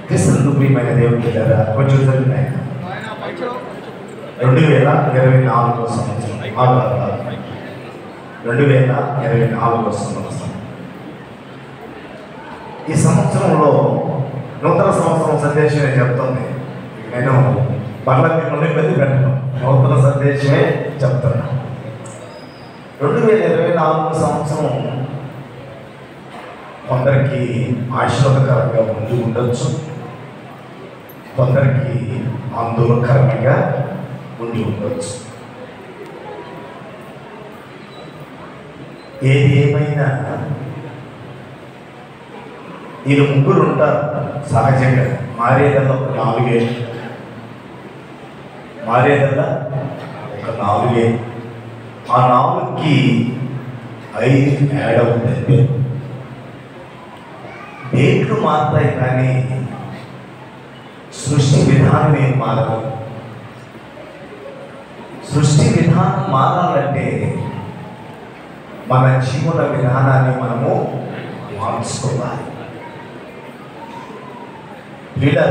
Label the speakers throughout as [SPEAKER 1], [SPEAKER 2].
[SPEAKER 1] క్రీస్తు ప్రియమైన దేవుని బిడ్డలారా, కొంచెం జరుగుతున్నాయి. 2024 సంవత్సరం 2024 సంవత్సరం. ఈ సంవత్సరంలో నూతన సంవత్సరం సందేశమే చెప్తుంది. నేను మళ్ళీ మిమ్మల్ని ఇబ్బంది పెట్టను, నూతన సందేశమే చెప్తున్నా. 2024 సంవత్సరం కొందరికి ఆశీర్వాదకరంగా ఉండి ఉండొచ్చు, కొందరికి ఆందోళనకరంగా ఉండి ఉండొచ్చు. ఏది ఏమైనా వీళ్ళు ముగ్గురు ఉంటారు సహజంగా. మారేదల్లా ఒక 4 ఏళ్ళు, మారేదల్లా ఒక 4 ఏళ్ళు. ఆ 4కి 5 యాడ్ అవుతుంది. డేట్లు మారుతాయి కానీ సృష్టి విధానం ఏం మారదు. సృష్టి విధానం మారాలంటే మన జీవన విధానాన్ని మనము మార్చుకోవాలి. లేదా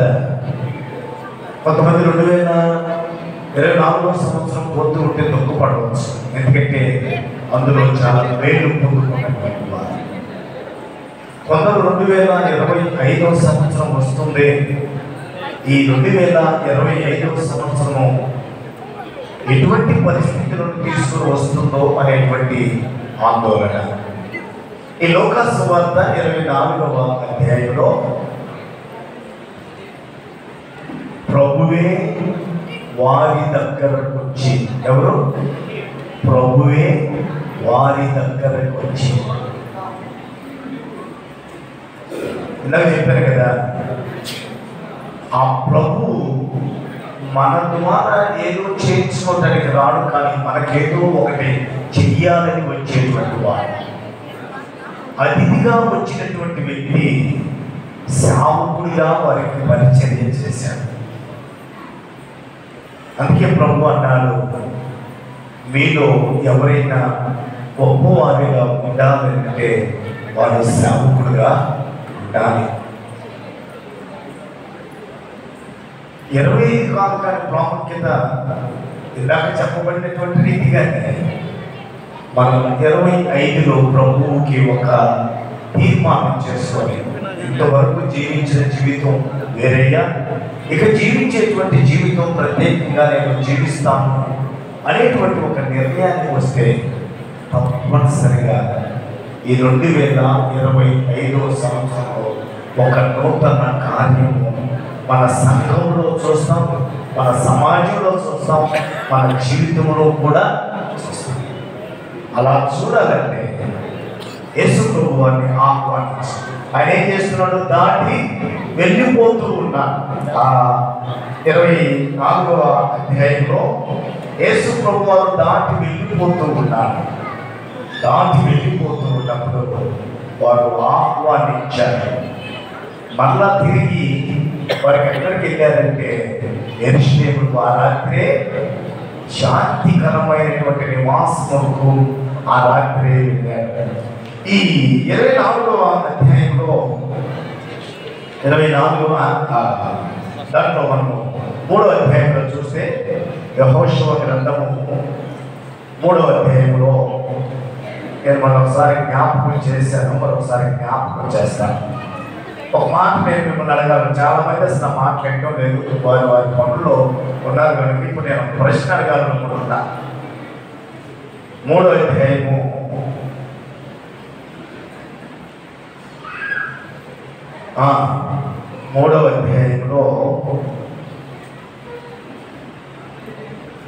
[SPEAKER 1] కొంతమంది 2024 సంవత్సరం పోతూ ఉంటే దుఃఖపడవచ్చు, ఎందుకంటే అందులో చాలా మేలు పొందుకున్నటువంటి వారు. కొందరు 2025 సంవత్సరం వస్తుంది, ఈ 2025 సంవత్సరం ఎటువంటి పరిస్థితులను తీసుకుని వస్తుందో అనేటువంటి ఆందోళన. ఈ లోకాసు సువార్త 24వ అధ్యాయంలో ప్రభువే వారి దగ్గరకు వచ్చి, ఎవరు? ప్రభువే వారి దగ్గరకు వచ్చి. ఇందాక చెప్పాను కదా, ఆ ప్రభు మన ద్వారా ఏదో చేయించుకోవడానికి రాడు, కానీ మనకేదో ఒకటి చెయ్యాలని వచ్చేటువంటి వాడు. అతిథిగా వచ్చినటువంటి వ్యక్తి సేవకుడిగా వారికి పరిచర్య చేశాడు. అందుకే ప్రభు అన్నాడు, మీలో ఎవరైనా గొప్పవారిగా ఉండాలంటే వాడు సేవకుడుగా ఉండాలి. 25 కాదు కానీ ప్రాముఖ్యత ఇందాక చెప్పబడినటువంటి రీతిగానే మనం 25లో ప్రభువుకి ఒక తీర్మానం చేసుకొని, ఇంతవరకు జీవించిన జీవితం వేరేగా, ఇక జీవించేటువంటి జీవితం ప్రత్యేకంగా నేను జీవిస్తాను అనేటువంటి ఒక నిర్ణయానికి వస్తే తప్పనిసరిగా ఈ 2025 సంవత్సరంలో ఒక నూతన కార్యము మన సంఘంలో చూస్తాం, మన సమాజంలో చూస్తాం, మన జీవితంలో కూడా చూస్తాం. అలా చూడాలంటే యేసు ప్రభువుని ఆహ్వానించి ఆయన ఏం చేస్తున్నాడు? దాటి వెళ్ళిపోతూ ఉన్నాడు. 24వ అధ్యాయంలో యేసు ప్రభువారు దాటి వెళ్ళిపోతూ ఉన్నాడు. దాటి వెళ్ళిపోతూ ఉన్నప్పుడు వారు ఆహ్వానించారు. మళ్ళా తిరిగి వారికి ఎక్కడికి వెళ్ళారంటే యెరూషలేముకు. ఆ రాత్రే శాంతికరమైనటువంటి నివాసముకు ఆ రాత్రే వెళ్ళారు. ఈ 24వ అధ్యాయంలో 24వ దాంట్లో మనము 3వ అధ్యాయంలో చూస్తే యెహోషువ గ్రంథము 3వ అధ్యాయంలో నేను మరొకసారి జ్ఞాపకం చేశాను, మరొకసారి జ్ఞాపకం చేస్తాను. ఒక మాట నేను మిమ్మల్ని అడగాను. చాలా మంది అసలు మాట్లాడటం లేదు, వారి వారి పనుల్లో ఉన్నారు కనుక ఇప్పుడు నేను ప్రశ్న అడగాలనుకుంటున్నా. 3వ అధ్యాయము 3వ అధ్యాయంలో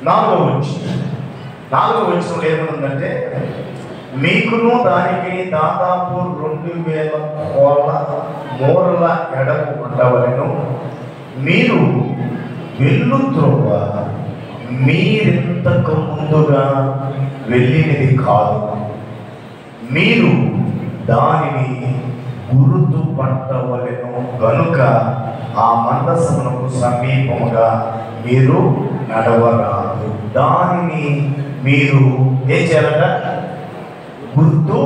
[SPEAKER 1] 4వ వచనం ఏమనుందంటే, మీకును దానికి దాదాపు 2000 కోళ్ళ మూరల ఎడము ఉండవలెను. మీరు వెళ్ళుత్రోవ మీరింతకు ముందుగా వెళ్ళినది కాదు, మీరు దానిని గుర్తు పట్టవలెను గనుక ఆ మందసమునకు సమీపముగా మీరు నడవరాదు. దానిని మీరు ఏం చేయాలట? గుర్తు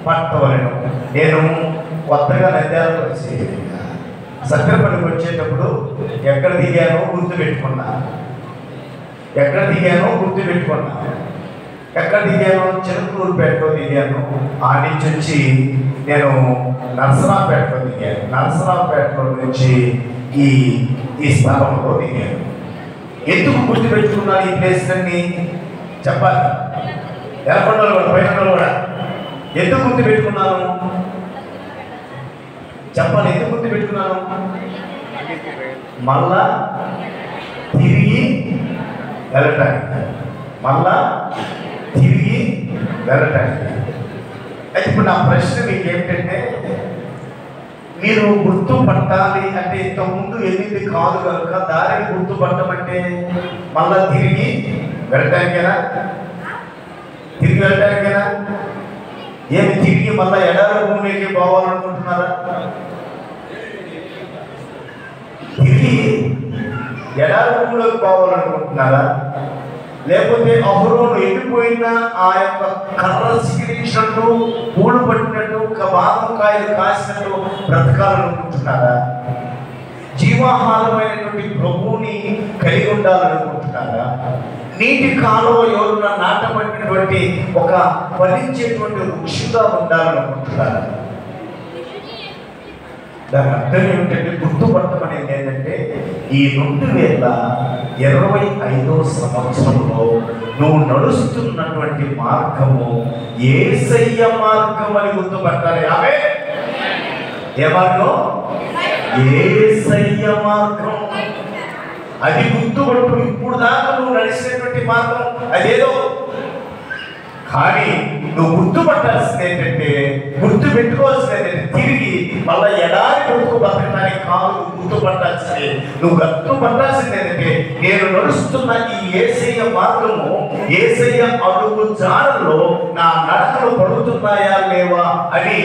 [SPEAKER 1] పట్టవలను. నేను కొత్తగా నంద్యాలకు వచ్చి సత్యపల్లికి వచ్చేటప్పుడు ఎక్కడ దిగానో గుర్తు పెట్టుకున్నా. ఎక్కడ దిగానో చిన్నకూరుపేటలో దిగాను. ఆ నుంచి వచ్చి నేను నరసరావుపేటలో దిగాను. నరసరావుపేటలో నుంచి ఈ స్థలంలో దిగాను. ఎందుకు గుర్తు పెట్టుకున్నాను ఈ ప్లేస్ అన్ని చెప్పాలి. ఎలకొండలు కూడా పైన కూడా ఎందుకు గుర్తు పెట్టుకున్నాను చెప్పాలి. ఎందుకు గుర్తు పెట్టుకున్నాను? మళ్ళా తిరిగి వెళ్ళటానికి. అయితే ఇప్పుడు నా ప్రశ్న మీకు ఏమిటంటే, మీరు గుర్తుపట్టాలి అంటే ఇంతకుముందు వెళ్ళింది కాదు కనుక దారిని గుర్తుపట్టమంటే మళ్ళా తిరిగి వెళ్ళటానికేనా? ఏమి తిరిగి మళ్ళా ఎడారి భూమికి పోవాలనుకుంటున్నారా? తిరిగి ఎడారి భూమిలోకి పోవాలనుకుంటున్నారా? లేకపోతే అహరోను ఎండిపోయిన ఆ యొక్క కర్ర సిగిరించినట్టు, పూలు పట్టినట్టు, బాదం కాయలు కాసినట్టు బ్రతకాలనుకుంటున్నారా? జీవాహారమైనటువంటి ప్రభువుని కలిగి ఉండాలనుకుంటున్నారా? నీటి కాలువ ఎవరున్న నాటబడినటువంటి ఒక ఫలించేటువంటి వృక్షంగా ఉండాలనుకుంటున్నారా? దాని అర్థం ఏమిటంటే, గుర్తుపట్టడం అనేది ఏంటంటే, ఈ 2025వ సంవత్సరంలో నువ్వు నడుస్తున్నటువంటి మార్గము యేసయ్య మార్గం అని గుర్తుపట్టాలి. ఆమె ఏ మార్గం? యేసయ్య మార్గం. అది గుర్తుపట్టు. ఇప్పుడు దాకా నువ్వు నడిచినటువంటి మార్గం అదేదో, కానీ నువ్వు గుర్తుపట్టాల్సింది ఏంటంటే, గుర్తు పెట్టుకోవాల్సింది ఏంటంటే, తిరిగి మళ్ళీ ఎడారి కొడుకు బతకడానికి కాదు గుర్తుపట్టాల్సింది. నువ్వు గుర్తుపట్టాల్సింది ఏంటంటే, నేను నడుస్తున్న ఈ యేసయ్య మార్గము, యేసయ్య అడుగు జాడల్లో నా నడకలు పడుతున్నాయా లేవా అని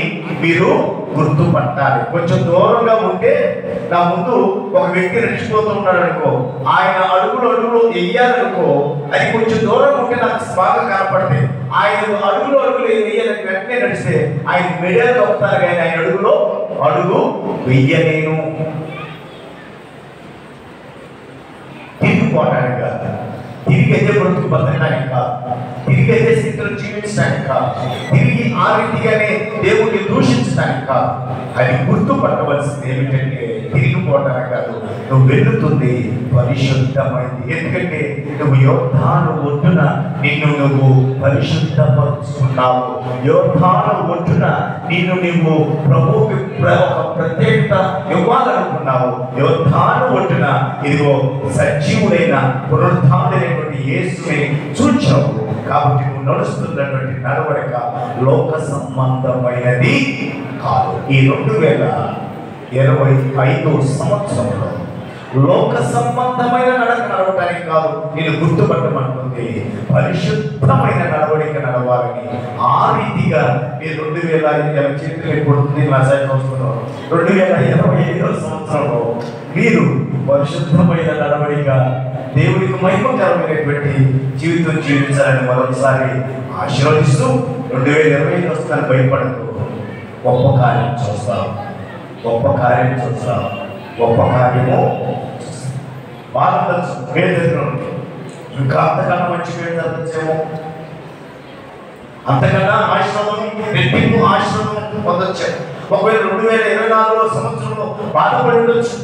[SPEAKER 1] మీరు గుర్తుపట్టాలి. కొంచెం దూరంగా ఉంటే, నా ముందు ఒక వ్యక్తి నడిచిపోతూ ఉన్నాడు అనుకో, ఆయన అడుగులు వెయ్యాలనుకో, అది కొంచెం దూరం ఉంటే నాకు బాగా కనపడితే, ఆయన అడుగులు వెయ్యాలని వెంటనే నడిస్తే ఆయన మెడలు తొక్కుతారు, కానీ ఆయన అడుగు వెయ్యలేను. తిరిగిపోవడానికి కాదు, తిరిగి అయితే బ్రతుకు బతకడానికి కాదు, తిరిగి అయితే స్థితిలో జీవించడానికి కాదు, తిరిగి ఆ రీతిగానే దేవుడిని దూషించడానికి కాదు. అది గుర్తుపట్టవలసింది ఏమిటంటే, తిరిగిపోవడానికి కాదు, నువ్వు వెళుతుంది పరిశుద్ధమైంది. ఎందుకంటే నువ్వు యోర్దాను ఒడ్డున నువ్వు పరిశుద్ధపరుచుకున్నావు. యోర్దాను ఒడ్డున నువ్వు ప్రభువుకి ఒక ప్రత్యేకత ఇవ్వాలనుకున్నావు. యోర్దాను ఒడ్డున ఇదిగో సజీవుడైన పునరుద్ధానుడైనటువంటి యేసుని చూచావు. కాబట్టి నువ్వు నడుస్తున్నటువంటి నడవడిక లోక సంబంధమైనది కాదు. ఈ 2025వ సంవత్సరంలో లోక సంబంధమైన నడక నడవటానికి కాదు, నేను గుర్తుపట్టమంటుంది పరిశుద్ధమైన నడవడిక నడవాలని. ఆ రీతిగా మీరు 2025వ సంవత్సరంలో మీరు పరిశుద్ధమైన నడవడిక, దేవుడికి మహిమకరమైనటువంటి జీవితం జీవించాలని మరొకసారి ఆశీర్వదిస్తూ 2025 వస్తాను. భయపడదు, గొప్ప కార్యం చూస్తాం. గొప్ప కార్యము బాధపడచ్చు. పేదరికం ఇంకా అంతకన్నా మంచి పేదరికేమో, అంతకన్నా ఆశ్రమం రెట్టింపు ఆశ్రమం పొందొచ్చు. ఒకవేళ 2024వ సంవత్సరంలో బాధపడి ఉండొచ్చు.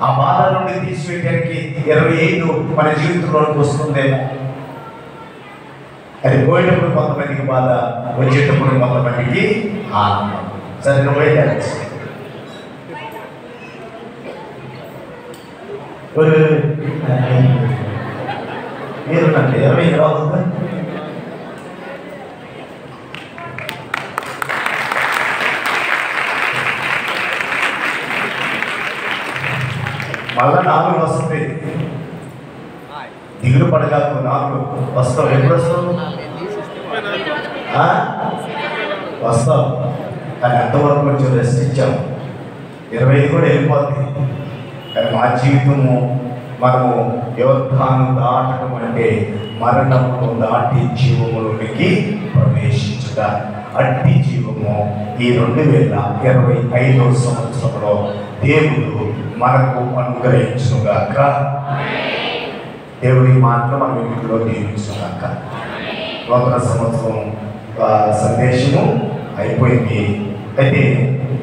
[SPEAKER 1] ఆ బాధ నుండి తీసివేయడానికి 25 మన జీవితంలోకి వస్తుందేమో. అది పోయేటప్పుడు కొంతమందికి బాధ, వచ్చేటప్పుడు కొంతమందికి ఆనందం. సరే, నువ్వే మీరు నాకు 20 రావుతుందా? మళ్ళా 4 వస్తుంది. దిగులు పడగాకు, 4 వస్తావు. ఎప్పుడు వస్తావు? వస్తావు, కానీ అంతవరకు కొంచెం రెస్ట్ ఇచ్చాము. 25 కూడా వెళ్ళిపోతుంది. కానీ మా జీవితము, మనము యోర్దాను దాటడం అంటే మరణమును దాటి జీవములోనికి ప్రవేశించు. అనుగ్రహించుగా అట్టి జీవము ఈ 2025 సంవత్సరంలో దేవుడు మనకు అనుగ్రహించుగాక. దేవుడి మాటలు మన ఇంట్లో దీవించుగాక. నూతన సంవత్సరం సందేశము అయిపోయింది. అయితే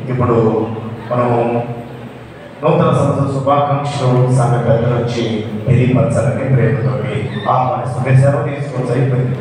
[SPEAKER 1] ఇప్పుడు మనము నూతన సంవత్సర శుభాకాంక్షలు సంఘ పెద్దలు వచ్చి తెలియపరచాలని ప్రేమతోటి ఆహ్వానిస్తుంది. సెలవు తీసుకోవచ్చు. అయిపోయింది.